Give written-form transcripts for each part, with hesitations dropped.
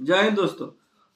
जय हिंद दोस्तों।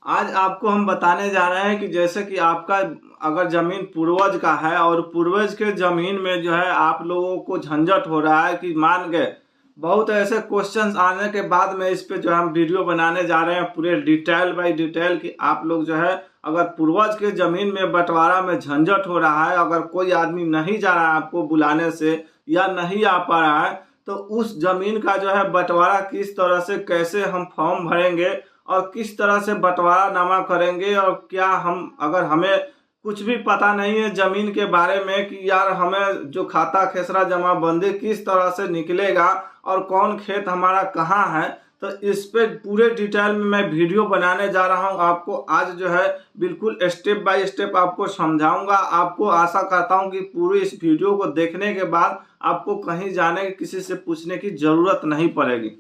आज आपको हम बताने जा रहे हैं कि जैसे कि आपका अगर जमीन पूर्वज का है और पूर्वज के जमीन में जो है आप लोगों को झंझट हो रहा है कि मान गए, बहुत ऐसे क्वेश्चंस आने के बाद में इस पे जो है हम वीडियो बनाने जा रहे हैं पूरे डिटेल बाय डिटेल कि आप लोग जो है अगर पूर्वज के जमीन में बंटवारा में झंझट हो रहा है, अगर कोई आदमी नहीं जा रहा है आपको बुलाने से या नहीं आ पा रहा है, तो उस जमीन का जो है बंटवारा किस तरह से कैसे हम फॉर्म भरेंगे और किस तरह से बंटवारा नामा करेंगे। और क्या हम अगर हमें कुछ भी पता नहीं है जमीन के बारे में कि यार हमें जो खाता खेसरा जमाबंदी किस तरह से निकलेगा और कौन खेत हमारा कहाँ है, तो इस पे पूरे डिटेल में मैं वीडियो बनाने जा रहा हूं। आपको आज जो है बिल्कुल स्टेप बाय स्टेप आपको समझाऊंगा। आपको आशा करता हूं कि पूरी इस वीडियो को देखने के बाद आपको कहीं जाने किसी से पूछने की जरूरत नहीं पड़ेगी।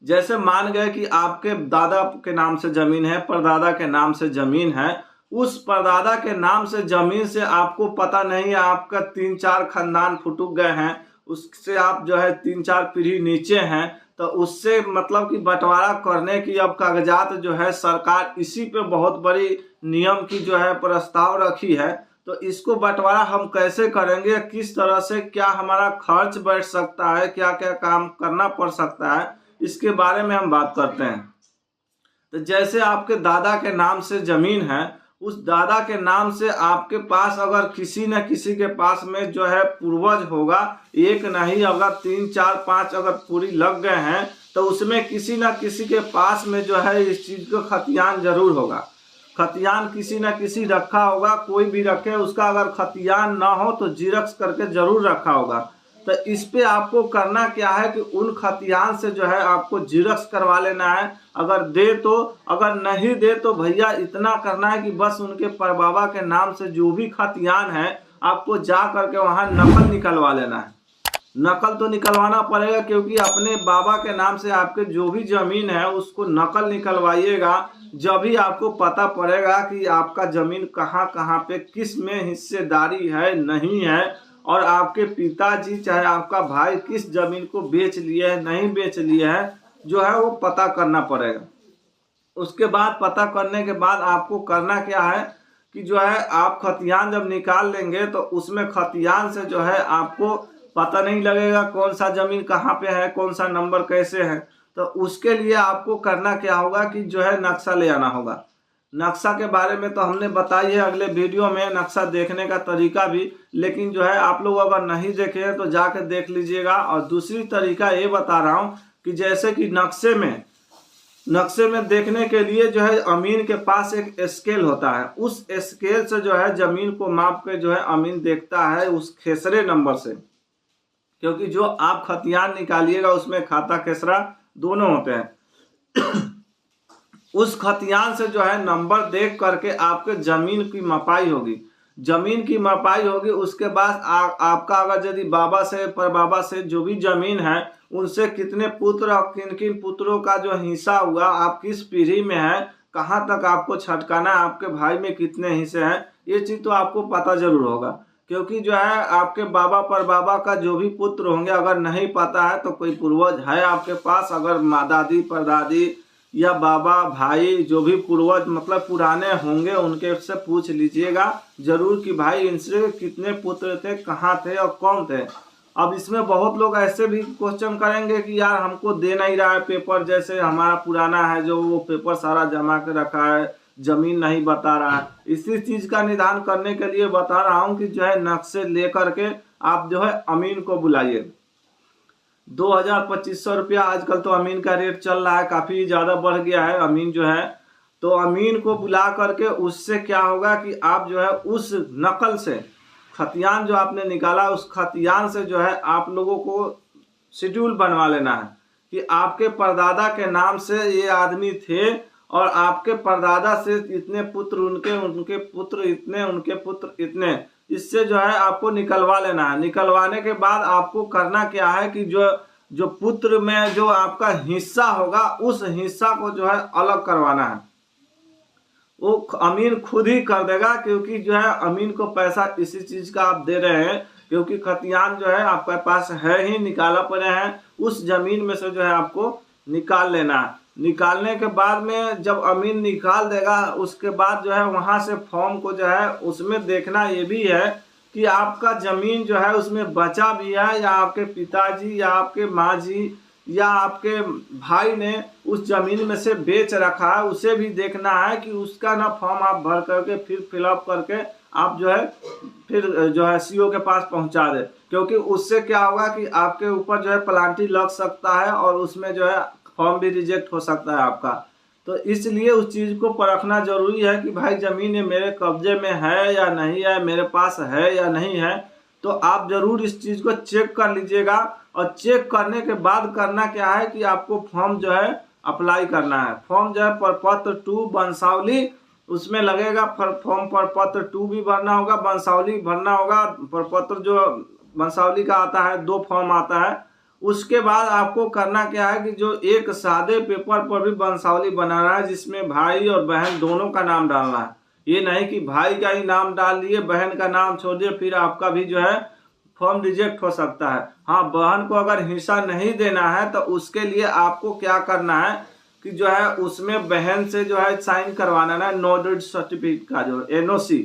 जैसे मान गए कि आपके दादा के नाम से जमीन है, परदादा के नाम से जमीन है, उस परदादा के नाम से जमीन से आपको पता नहीं है, आपका 3-4 खानदान फुटुक गए हैं, उससे आप जो है 3-4 पीढ़ी नीचे हैं, तो उससे मतलब कि बंटवारा करने की अब कागजात जो है सरकार इसी पे बहुत बड़ी नियम की जो है प्रस्ताव रखी है। तो इसको बंटवारा हम कैसे करेंगे, किस तरह से क्या हमारा खर्च बैठ सकता है, क्या क्या काम करना पड़ सकता है, इसके बारे में हम बात करते हैं। तो जैसे आपके दादा के नाम से जमीन है, उस दादा के नाम से आपके पास अगर किसी न किसी के पास में जो है पूर्वज होगा, एक नहीं अगर 3-4-5 अगर पूरी लग गए हैं, तो उसमें किसी न किसी के पास में जो है इस चीज का खतियान जरूर होगा। खतियान किसी न किसी रखा होगा, कोई भी रखे, उसका अगर खतियान ना हो तो जीरक्स करके जरूर रखा होगा। तो इस पे आपको करना क्या है कि उन खतियान से जो है आपको जीरक्स करवा लेना है। अगर दे तो, अगर नहीं दे तो भैया इतना करना है कि बस उनके परबाबा के नाम से जो भी खतियान है आपको जा करके वहां नकल निकलवा लेना है। नकल तो निकलवाना पड़ेगा क्योंकि अपने बाबा के नाम से आपके जो भी जमीन है उसको नकल निकलवाइएगा, जब भी आपको पता पड़ेगा कि आपका जमीन कहाँ कहाँ पे किस में हिस्सेदारी है नहीं है, और आपके पिताजी चाहे आपका भाई किस जमीन को बेच लिए है नहीं बेच लिए है, जो है वो पता करना पड़ेगा। उसके बाद पता करने के बाद आपको करना क्या है कि जो है आप खतियान जब निकाल लेंगे तो उसमें खतियान से जो है आपको पता नहीं लगेगा कौन सा जमीन कहाँ पे है, कौन सा नंबर कैसे है। तो उसके लिए आपको करना क्या होगा कि जो है नक्शा ले आना होगा। नक्शा के बारे में तो हमने बताई है अगले वीडियो में, नक्शा देखने का तरीका भी, लेकिन जो है आप लोग अगर नहीं देखे हैं तो जाकर देख लीजिएगा। और दूसरी तरीका ये बता रहा हूँ कि जैसे कि नक्शे में देखने के लिए जो है अमीन के पास एक स्केल होता है, उस स्केल से जो है जमीन को माप के जो है अमीन देखता है उस खेसरे नंबर से, क्योंकि जो आप खतियान निकालिएगा उसमें खाता खेसरा दोनों होते हैं। उस खतियान से जो है नंबर देख करके आपके जमीन की मपाई होगी, जमीन की मपाई होगी। उसके बाद आपका अगर यदि बाबा से परबाबा से जो भी जमीन है उनसे कितने पुत्र और किन किन पुत्रों का जो हिस्सा हुआ, आप किस पीढ़ी में है, कहाँ तक आपको छटकाना है, आपके भाई में कितने हिस्से हैं, ये चीज तो आपको पता जरूर होगा। क्योंकि जो है आपके बाबा परबाबा का जो भी पुत्र होंगे, अगर नहीं पता है तो कोई पूर्वज है आपके पास, अगर माँ दादी परदादी या बाबा भाई जो भी पूर्वज मतलब पुराने होंगे उनके से पूछ लीजिएगा जरूर कि भाई इनसे कितने पुत्र थे, कहाँ थे और कौन थे। अब इसमें बहुत लोग ऐसे भी क्वेश्चन करेंगे कि यार हमको दे नहीं रहा है पेपर, जैसे हमारा पुराना है जो वो पेपर सारा जमा के रखा है, जमीन नहीं बता रहा है। इसी चीज का निदान करने के लिए बता रहा हूँ कि जो है नक्शे लेकर के आप जो है अमीन को बुलाइए। 2000-2500 रुपया आजकल तो अमीन का रेट चल रहा है, काफी ज्यादा बढ़ गया है अमीन जो है। तो अमीन को बुला करके उससे क्या होगा कि आप जो है उस नकल से खतियान जो आपने निकाला उस खतियान से जो है आप लोगों को शेड्यूल बनवा लेना है कि आपके परदादा के नाम से ये आदमी थे और आपके परदादा से इतने पुत्र, उनके पुत्र इतने, उनके पुत्र इतने। इससे जो है आपको निकलवा लेना है। निकलवाने के बाद आपको करना क्या है कि जो पुत्र में जो आपका हिस्सा होगा उस हिस्सा को जो है अलग करवाना है। वो अमीन खुद ही कर देगा, क्योंकि जो है अमीन को पैसा इसी चीज का आप दे रहे हैं, क्योंकि खतियान जो है आपके पास है ही, निकाला पड़े हैं, उस जमीन में से जो है आपको निकाल लेना है। निकालने के बाद में जब अमीन निकाल देगा, उसके बाद जो है वहाँ से फॉर्म को जो है उसमें देखना ये भी है कि आपका ज़मीन जो है उसमें बचा भी है, या आपके पिताजी या आपके माँ जी या आपके भाई ने उस ज़मीन में से बेच रखा है, उसे भी देखना है कि उसका ना फॉर्म आप भर करके फिर फिलअप करके आप जो है फिर जो है सीओ के पास पहुंचा दे। क्योंकि उससे क्या होगा कि आपके ऊपर जो है प्लांटी लग सकता है और उसमें जो है फॉर्म भी रिजेक्ट हो सकता है आपका। तो इसलिए उस चीज़ को परखना जरूरी है कि भाई ज़मीन ये मेरे कब्जे में है या नहीं है, मेरे पास है या नहीं है। तो आप जरूर इस चीज़ को चेक कर लीजिएगा, और चेक करने के बाद करना क्या है कि आपको फॉर्म जो है अप्लाई करना है। फॉर्म जो है प्रपत्र 2 वंशावली उसमें लगेगा, फॉर्म प्रपत्र 2 भी भरना होगा, वंशावली भरना होगा। प्रपत्र जो वंशावली का आता है 2 फॉर्म आता है। उसके बाद आपको करना क्या है कि जो एक सादे पेपर पर भी वंशावली बनाना है, जिसमें भाई और बहन दोनों का नाम डालना है। ये नहीं कि भाई का ही नाम डाल दिए, बहन का नाम छोड़ दिए, फिर आपका भी जो है फॉर्म रिजेक्ट हो सकता है। हाँ, बहन को अगर हिस्सा नहीं देना है तो उसके लिए आपको क्या करना है कि जो है उसमें बहन से जो है साइन करवाना है नो ड्यूज सर्टिफिकेट का, जो एनओसी।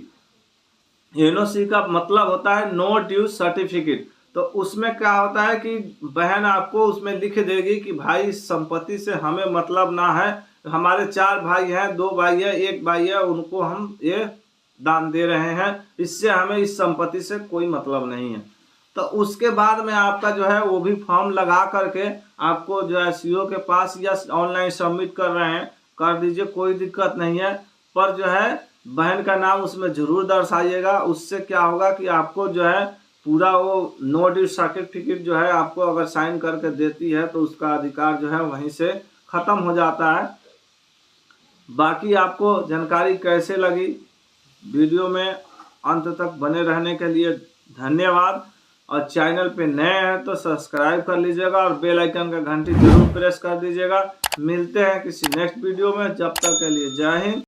एनओसी का मतलब होता है नो ड्यूज सर्टिफिकेट। तो उसमें क्या होता है कि बहन आपको उसमें लिख देगी कि भाई संपत्ति से हमें मतलब ना है, हमारे 4 भाई हैं, 2 भाई है, 1 भाई है, उनको हम ये दान दे रहे हैं, इससे हमें इस संपत्ति से कोई मतलब नहीं है। तो उसके बाद में आपका जो है वो भी फॉर्म लगा करके आपको जो है सीओ के पास या ऑनलाइन सबमिट कर रहे हैं कर दीजिए, कोई दिक्कत नहीं है। पर जो है बहन का नाम उसमें जरूर दर्शाइएगा। उससे क्या होगा कि आपको जो है पूरा वो नो ड्यूज सर्टिफिकेट जो है आपको अगर साइन करके देती है तो उसका अधिकार जो है वहीं से ख़त्म हो जाता है। बाकी आपको जानकारी कैसे लगी, वीडियो में अंत तक बने रहने के लिए धन्यवाद। और चैनल पे नए हैं तो सब्सक्राइब कर लीजिएगा और बेल आइकन का घंटी जरूर प्रेस कर दीजिएगा। मिलते हैं किसी नेक्स्ट वीडियो में, जब तक के लिए जय हिंद।